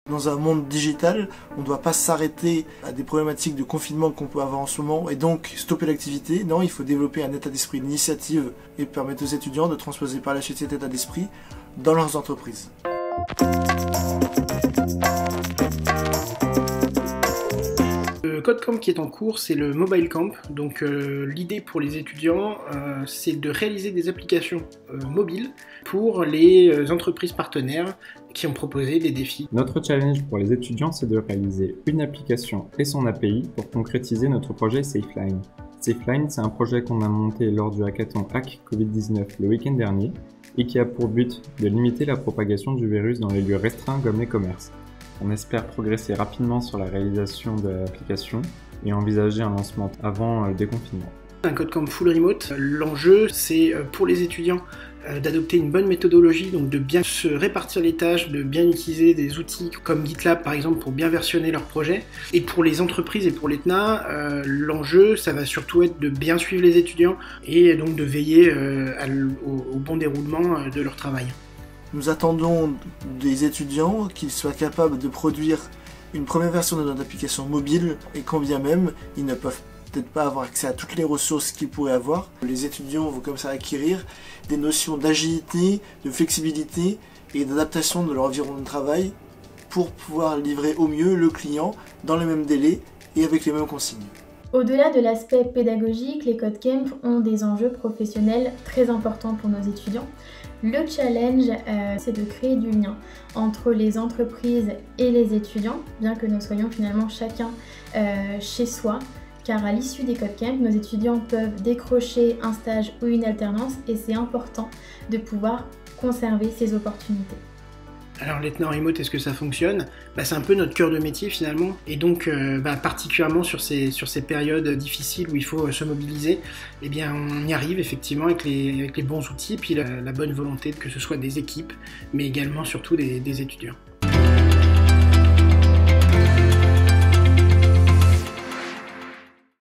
Dans un monde digital, on ne doit pas s'arrêter à des problématiques de confinement qu'on peut avoir en ce moment et donc stopper l'activité. Non, il faut développer un état d'esprit d'initiative et permettre aux étudiants de transposer par la suite cet état d'esprit dans leurs entreprises. Le Codecamp qui est en cours, c'est le Mobile Camp. Donc l'idée pour les étudiants, c'est de réaliser des applications mobiles pour les entreprises partenaires qui ont proposé des défis. Notre challenge pour les étudiants, c'est de réaliser une application et son API pour concrétiser notre projet SafeLine. SafeLine, c'est un projet qu'on a monté lors du hackathon Hack Covid-19 le week-end dernier et qui a pour but de limiter la propagation du virus dans les lieux restreints comme les commerces. On espère progresser rapidement sur la réalisation de l'application et envisager un lancement avant le déconfinement. Un Codecamp full remote, l'enjeu c'est pour les étudiants d'adopter une bonne méthodologie, donc de bien se répartir les tâches, de bien utiliser des outils comme GitLab par exemple pour bien versionner leur projet. Et pour les entreprises et pour l'ETNA, l'enjeu ça va surtout être de bien suivre les étudiants et donc de veiller au bon déroulement de leur travail. Nous attendons des étudiants qu'ils soient capables de produire une première version de notre application mobile et quand bien même ils ne peuvent peut-être pas avoir accès à toutes les ressources qu'ils pourraient avoir. Les étudiants vont comme ça acquérir des notions d'agilité, de flexibilité et d'adaptation de leur environnement de travail pour pouvoir livrer au mieux le client dans les mêmes délais et avec les mêmes consignes. Au-delà de l'aspect pédagogique, les Codecamp ont des enjeux professionnels très importants pour nos étudiants. Le challenge, c'est de créer du lien entre les entreprises et les étudiants, bien que nous soyons finalement chacun chez soi, car à l'issue des Codecamp, nos étudiants peuvent décrocher un stage ou une alternance et c'est important de pouvoir conserver ces opportunités. Alors l'ETNA en remote, est-ce que ça fonctionne ? C'est un peu notre cœur de métier finalement, et donc particulièrement sur ces périodes difficiles où il faut se mobiliser, eh bien on y arrive effectivement avec les bons outils, et puis la bonne volonté que ce soit des équipes, mais également surtout des étudiants.